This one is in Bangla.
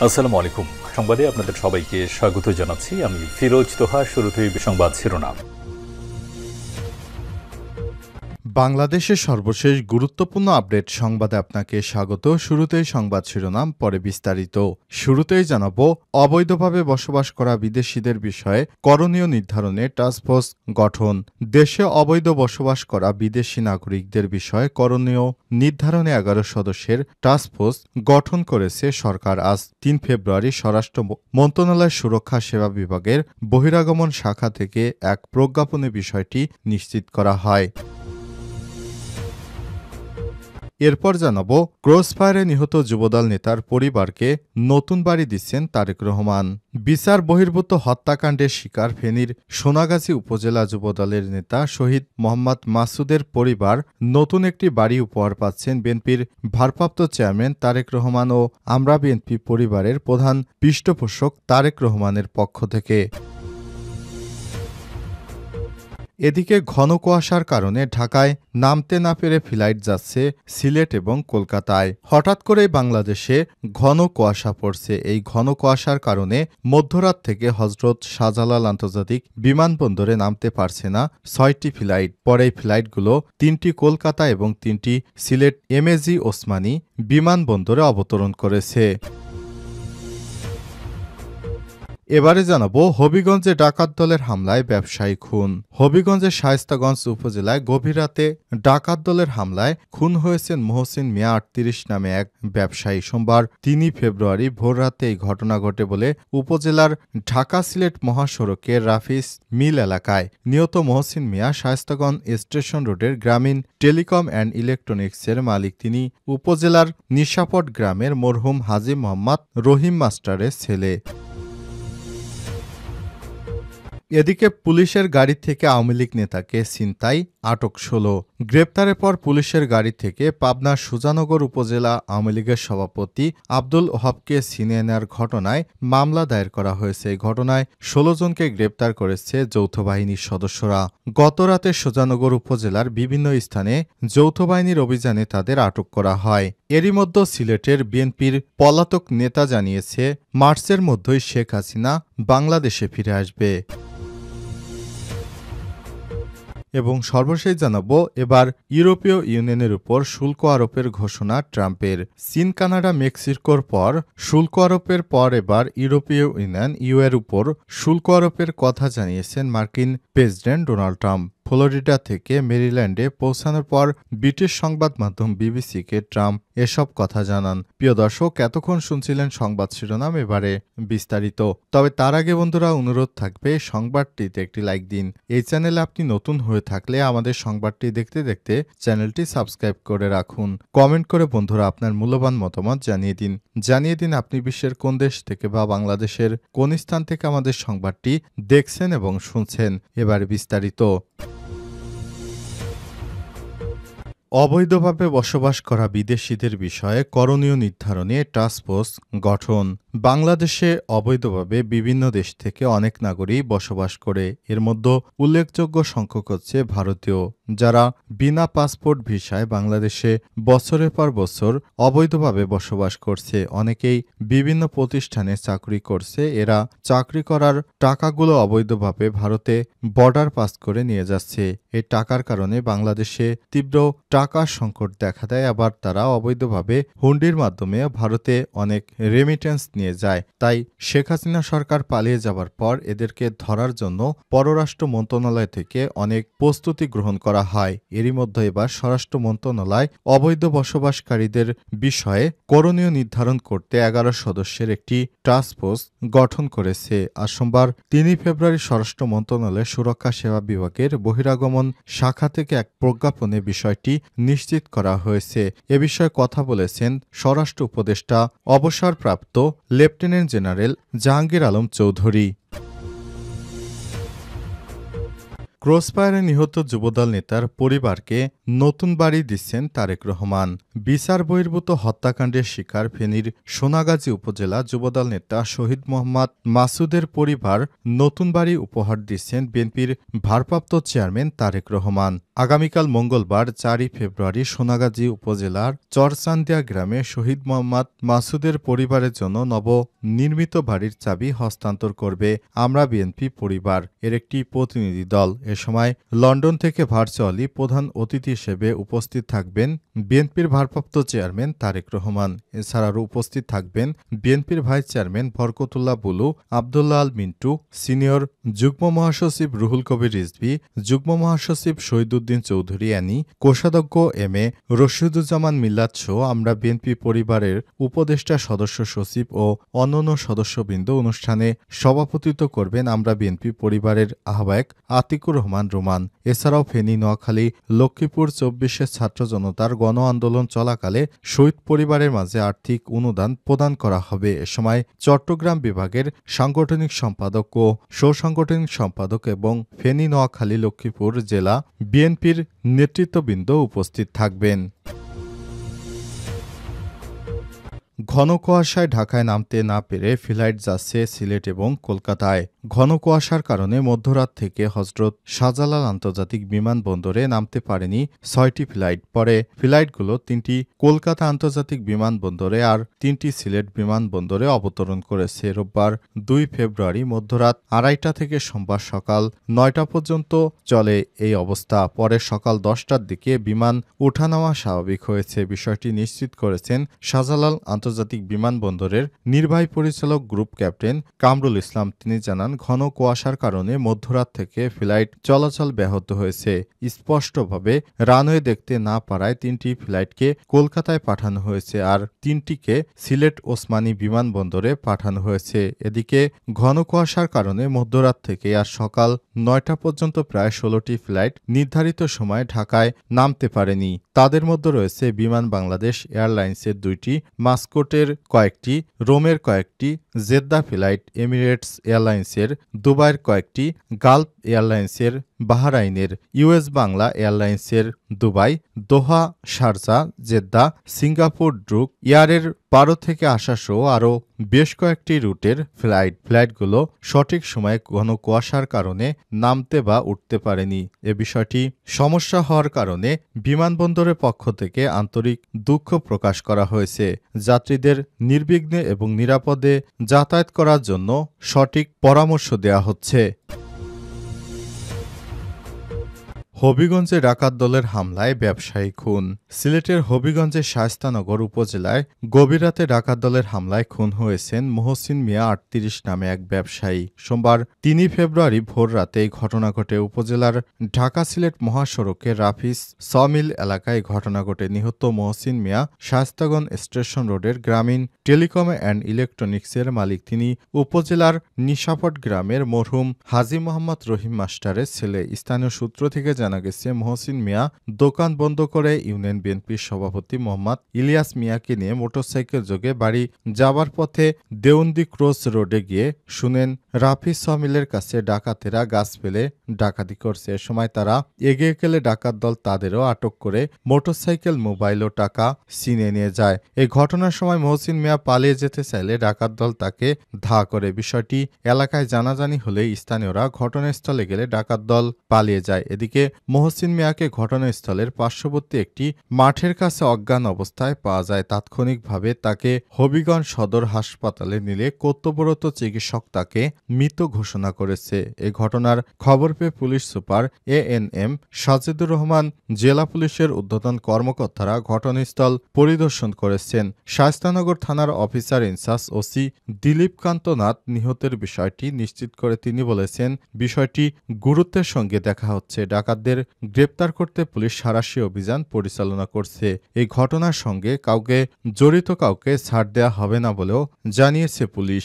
আসসালামু আলাইকুম। সংবাদে আপনাদের সবাইকে স্বাগত জানাচ্ছি। আমি ফিরোজ তোহা। শুরুতেই সংবাদ শিরোনাম। বাংলাদেশের সর্বশেষ গুরুত্বপূর্ণ আপডেট সংবাদে আপনাকে স্বাগত। শুরুতেই সংবাদ শিরোনাম, পরে বিস্তারিত। শুরুতেই জানাব, অবৈধভাবে বসবাস করা বিদেশিদের বিষয়ে করণীয় নির্ধারণে টাস্কফোর্স গঠন। দেশে অবৈধ বসবাস করা বিদেশি নাগরিকদের বিষয়ে করণীয় নির্ধারণে 11 সদস্যের টাস্কফোর্স গঠন করেছে সরকার। আজ 3 ফেব্রুয়ারি স্বরাষ্ট্র মন্ত্রণালয়ের সুরক্ষা সেবা বিভাগের বহিরাগমন শাখা থেকে এক প্রজ্ঞাপনে বিষয়টি নিশ্চিত করা হয়। এরপর জানাব, ক্রসফায়ারে নিহত যুবদল নেতার পরিবারকে নতুন বাড়ি দিচ্ছেন তারেক রহমান। বিচার বহির্ভূত হত্যাকাণ্ডের শিকার ফেনীর সোনাগাজী উপজেলা যুবদলের নেতা শহীদ মোহাম্মদ মাসুদের পরিবার নতুন একটি বাড়ি উপহার পাচ্ছেন বিএনপির ভারপ্রাপ্ত চেয়ারম্যান তারেক রহমান ও আমরা বিএনপি পরিবারের প্রধান পৃষ্ঠপোষক তারেক রহমানের পক্ষ থেকে। এদিকে ঘন কুয়াশার কারণে ঢাকায় নামতে না পেরে ফ্লাইট যাচ্ছে সিলেট এবং কলকাতায়। হঠাৎ করেই বাংলাদেশে ঘন কুয়াশা পড়ছে। এই ঘন কুয়াশার কারণে মধ্যরাত থেকে হজরত শাহজালাল আন্তর্জাতিক বিমানবন্দরে নামতে পারছে না 6টি ফ্লাইট। পরে এই ফ্লাইটগুলো 3টি কলকাতা এবং 3টি সিলেট এমএজি ওসমানী বিমানবন্দরে অবতরণ করেছে। এবারে জানাবো, হবিগঞ্জে ডাকাত দলের হামলায় ব্যবসায়ী খুন। হবিগঞ্জের শায়েস্তাগঞ্জ উপজেলায় গভীর রাতে ডাকাত দলের হামলায় খুন হয়েছেন মহসিন মিয়া 38 নামে এক ব্যবসায়ী। সোমবার 3 ফেব্রুয়ারি ভোররাতে এই ঘটনা ঘটে বলে উপজেলার ঢাকা সিলেট মহাসড়কের রাফিস মিল এলাকায়। নিহত মহসিন মিয়া শায়েস্তাগঞ্জ স্টেশন রোডের গ্রামীণ টেলিকম অ্যান্ড ইলেকট্রনিক্সের মালিক। তিনি উপজেলার নিশাপট গ্রামের মরহুম হাজী মোহাম্মদ রহিম মাস্টারের ছেলে। এদিকে পুলিশের গাড়ি থেকে আওয়ামী লীগ নেতাকে ছিনতাই, আটক 16। গ্রেপ্তারের পর পুলিশের গাড়ি থেকে পাবনার সুজানগর উপজেলা আওয়ামী লীগের সভাপতি আব্দুল ওহাবকে ছিনিয়ে নেওয়ার ঘটনায় মামলা দায়ের করা হয়েছে। এই ঘটনায় 16 জনকে গ্রেপ্তার করেছে যৌথ বাহিনীর সদস্যরা। গতরাতে সুজানগর উপজেলার বিভিন্ন স্থানে যৌথ বাহিনীর অভিযানে তাদের আটক করা হয়। এরই মধ্যে সিলেটের বিএনপির পলাতক নেতা জানিয়েছে, মার্চের মধ্যেই শেখ হাসিনা বাংলাদেশে ফিরে আসবে। এবং সর্বশেষ জানাবো, এবার ইউরোপীয় ইউনিয়নের উপর শুল্ক আরোপের ঘোষণা ট্রাম্পের। চীন, কানাডা, মেক্সিকোর পর শুল্ক আরোপের পর এবার ইউরোপীয় ইউনিয়ন এর উপর শুল্ক আরোপের কথা জানিয়েছেন মার্কিন প্রেসিডেন্ট ডোনাল্ড ট্রাম্প। ফ্লোরিডা থেকে মেরিল্যান্ডে পৌঁছানোর পর ব্রিটিশ সংবাদ মাধ্যম বিবিসিকে ট্রাম্প এসব কথা জানান। প্রিয় দর্শক, এতক্ষণ শুনছিলেন সংবাদ শিরোনাম, এবারে বিস্তারিত। তবে তার আগে বন্ধুরা, অনুরোধ থাকবে সংবাদটিতে একটি লাইক দিন। এই চ্যানেলে আপনি নতুন হয়ে থাকলে আমাদের সংবাদটি দেখতে দেখতে চ্যানেলটি সাবস্ক্রাইব করে রাখুন। কমেন্ট করে বন্ধুরা আপনার মূল্যবান মতামত জানিয়ে দিন আপনি বিশ্বের কোন দেশ থেকে বা বাংলাদেশের কোন স্থান থেকে আমাদের সংবাদটি দেখছেন এবং শুনছেন। এবারে বিস্তারিত। অবৈধভাবে বসবাস করা বিদেশিদের বিষয়ে করণীয় নির্ধারণে টাস্কফোর্স গঠন। বাংলাদেশে অবৈধভাবে বিভিন্ন দেশ থেকে অনেক নাগরিক বসবাস করে। এর মধ্যে উল্লেখযোগ্য সংখ্যক হচ্ছে ভারতীয়, যারা বিনা পাসপোর্ট ভিসায় বাংলাদেশে বছরের পর বছর অবৈধভাবে বসবাস করছে। অনেকেই বিভিন্ন প্রতিষ্ঠানে চাকরি করছে। এরা চাকরি করার টাকাগুলো অবৈধভাবে ভারতে বর্ডার পাস করে নিয়ে যাচ্ছে। এই টাকার কারণে বাংলাদেশে তীব্র টাকার সংকট দেখা দেয়। আবার তারা অবৈধভাবে হুন্ডির মাধ্যমে ভারতে অনেক রেমিটেন্স নিয়ে যায়। তাই শেখ হাসিনা সরকার পালিয়ে যাবার পর এদেরকে ধরার জন্য পররাষ্ট্র মন্ত্রণালয় থেকে অনেক প্রস্তুতি গ্রহণ করা হয়। এরই মধ্যে এবার স্বরাষ্ট্র মন্ত্রণালয় অবৈধ বসবাসকারীদের বিষয়ে করণীয় নির্ধারণ করতে 11 সদস্যের একটি টাস্কফোর্স গঠন করেছে। আজ সোমবার 3 ফেব্রুয়ারি স্বরাষ্ট্র মন্ত্রণালয়ের সুরক্ষা সেবা বিভাগের বহিরাগমন শাখা থেকে এক প্রজ্ঞাপনে বিষয়টি নিশ্চিত করা হয়েছে। এ বিষয়ে কথা বলেছেন স্বরাষ্ট্র উপদেষ্টা অবসরপ্রাপ্ত লেফটেন্যান্ট জেনারেল জাহাঙ্গীর আলম চৌধুরী। ক্রসফায়ারে নিহত যুবদল নেতার পরিবারকে নতুন বাড়ি দিচ্ছেন তারেক রহমান। বিচার বহির্ভূত হত্যাকাণ্ডের শিকার ফেনীর সোনাগাজী উপজেলা যুবদল নেতা শহীদ মোহাম্মদ মাসুদের পরিবার নতুন বাড়ি উপহার দিচ্ছেন বিএনপির ভারপ্রাপ্ত চেয়ারম্যান তারেক রহমান। আগামীকাল মঙ্গলবার 4 ফেব্রুয়ারি সোনাগাজী উপজেলার চরচান্দিয়া গ্রামে শহীদ মোহাম্মদ মাসুদের পরিবারের জন্য নবনির্মিত বাড়ির চাবি হস্তান্তর করবে আমরা বিএনপি পরিবার এর একটি প্রতিনিধি দল। এ সময় লন্ডন থেকে ভার্চুয়ালি প্রধান অতিথি হিসেবে উপস্থিত থাকবেন বিএনপির ভারপ্রাপ্ত চেয়ারম্যান তারেক রহমান। এছাড়াও উপস্থিত থাকবেন বিএনপির vice chairman Barkatullah Bulu, Abdullah Al Mintu, senior যুগ্ম মহাসচিব রুহুল কবির রিজভী, যুগ্ম মহাসচিব শহীদুদ্দিন চৌধুরী অ্যানি, কোষাধ্যক্ষ এম এ রশিদুজ্জামান মিল্লাত সহ আমরা বিএনপি পরিবারের উপদেষ্টা সদস্য সচিব ও অন্যান্য সদস্যবৃন্দ। অনুষ্ঠানে সভাপতিত্ব করবেন আমরা বিএনপি পরিবারের আহ্বায়ক আতিকুর রহমান রোমান। এছাড়াও ফেনী, নোয়াখালী, লক্ষ্মীপুর 24-এর ছাত্র জনতার গণ আন্দোলন চলাকালে শহীদ পরিবারের মাঝে আর্থিক অনুদান প্রদান করা হবে। এ সময় চট্টগ্রাম বিভাগের সাংগঠনিক সম্পাদক ও সহসাংগঠনিক সম্পাদক এবং ফেনী, নোয়াখালী, লক্ষ্মীপুর জেলা বিএনপির নেতৃত্ববৃন্দ উপস্থিত থাকবেন। ঘন কুয়াশায় ঢাকায় নামতে না পেরে ফ্লাইট যাচ্ছে সিলেট এবং কলকাতায়। ঘন কুয়াশার কারণে মধ্যরাত থেকে হজরত শাহজালাল আন্তর্জাতিক বিমানবন্দরে নামতে পারেনি 6টি ফ্লাইট। পরে ফ্লাইটগুলো 3টি কলকাতা আন্তর্জাতিক বিমানবন্দরে আর 3টি সিলেট বিমানবন্দরে অবতরণ করেছে। রোববার 2 ফেব্রুয়ারি মধ্যরাত 2:30টা থেকে সোমবার সকাল 9টা পর্যন্ত চলে এই অবস্থা। পরে সকাল 10টার দিকে বিমান ওঠানামা স্বাভাবিক হয়েছে। বিষয়টি নিশ্চিত করেছেন শাহজালাল আন্তর্জাতিক বিমানবন্দরের নির্বাহী পরিচালক গ্রুপ ক্যাপ্টেন কামরুল ইসলাম। তিনি জানান, ঘন কুয়াশার কারণে মধ্যরাত থেকে ফ্লাইট চলাচল ব্যাহত হয়েছে। স্পষ্টভাবে রানওয়ে দেখতে না পারায় 3টি ফ্লাইটকে কলকাতায় পাঠানো হয়েছে আর 3টিকে সিলেট ওসমানী বিমানবন্দরে পাঠানো হয়েছে। এদিকে ঘন কুয়াশার কারণে মধ্যরাত থেকে আজ সকাল 9টা পর্যন্ত প্রায় 16টি ফ্লাইট নির্ধারিত সময়ে ঢাকায় নামতে পারেনি। তাদের মধ্যে রয়েছে বিমান বাংলাদেশ এয়ারলাইন্সের 2টি, মাস্কটের কয়েকটি, রোমের কয়েকটি, জেদ্দা ফ্লাইট, এমিরেটস এয়ারলাইন্সের, দুবাইয়ের কয়েকটি, গালফ এয়ারলাইন্সের, বাহরাইনের, ইউএস বাংলা এয়ারলাইন্সের দুবাই, দোহা, শারজা, জেদ্দা, সিঙ্গাপুর ড্রুক এয়ারের 12 থেকে আসা সহ আরও বেশ কয়েকটি রুটের ফ্লাইটগুলো সঠিক সময়ে ঘন কুয়াশার কারণে নামতে বা উঠতে পারেনি। এ বিষয়টি সমস্যা হওয়ার কারণে বিমানবন্দরের পক্ষ থেকে আন্তরিক দুঃখ প্রকাশ করা হয়েছে। যাত্রীদের নির্বিঘ্নে এবং নিরাপদে যাতায়াত করার জন্য সঠিক পরামর্শ দেওয়া হচ্ছে। হবিগঞ্জে ডাকাত দলের হামলায় ব্যবসায়ী খুন। সিলেটের হবিগঞ্জের শায়েস্তানগর উপজেলায় গভীর রাতে ডাকাত দলের হামলায় খুন হয়েছেন মহসিন মিয়া 38 নামে এক ব্যবসায়ী। সোমবার 3 ফেব্রুয়ারি ভোর রাতে এই ঘটনা ঘটে। উপজেলার ঢাকা সিলেট মহাসড়কের রাফিস সমিল এলাকায় ঘটনা ঘটে। নিহত মহসিন মিয়া শায়েস্তাগঞ্জ স্টেশন রোডের গ্রামীণ টেলিকম অ্যান্ড ইলেকট্রনিক্সের মালিক। তিনি উপজেলার নিশাপট গ্রামের মরহুম হাজী মোহাম্মদ রহিম মাস্টারের ছেলে। স্থানীয় সূত্র থেকে জানা গেছে, মহসিন মিয়া দোকান বন্ধ করে ইউনিয়ন বিএনপির সভাপতি মোহাম্মদ ইলিয়াস মিয়াকে নিয়ে মোটরসাইকেল যোগে বাড়ি যাবার পথে দেওন্দি ক্রস রোডে গিয়ে শুনেন রাফিজ সমিলের কাছে ডাকাতেরা গাছ ফেলে ডাকাতি করছে। এ সময় তারা এগিয়ে গেলে ডাকাত দল তাদেরও আটক করে মোটরসাইকেল, মোবাইল ও টাকা ছিনিয়ে নিয়ে যায়। এই ঘটনার সময় মহসিন মিয়া পালিয়ে যেতে চাইলে ডাকাত দল তাকে ধা করে। বিষয়টি এলাকায় জানাজানি হলে স্থানীয়রা ঘটনাস্থলে গেলে ডাকাত দল পালিয়ে যায়। এদিকে মহসিন মিয়াকে ঘটনাস্থলের পার্শ্ববর্তী একটি মাঠের কাছে অজ্ঞান অবস্থায় পাওয়া যায়। তাৎক্ষণিকভাবে তাকে হবিগঞ্জ সদর হাসপাতালে নিলে কর্তব্যরত চিকিৎসক তাকে মৃত ঘোষণা করেছে। এই ঘটনার খবর পেয়ে police super ANM Sajedur Rahman, জেলা পুলিশের ঊর্ধ্বতন কর্মকর্তারা ঘটনাস্থল পরিদর্শন করেছেন। শায়েস্তানগর থানার অফিসার ইনচার্জ ওসি দিলীপকান্ত নাথ নিহতের বিষয়টি নিশ্চিত করে তিনি বলেছেন, বিষয়টি গুরুত্বের সঙ্গে দেখা হচ্ছে। ডাকাতদের গ্রেপ্তার করতে পুলিশ সাঁড়াশি অভিযান পরিচালনা করছে। এই ঘটনার সঙ্গে জড়িত কাউকে ছাড় দেওয়া হবে না বলেও জানিয়েছে পুলিশ।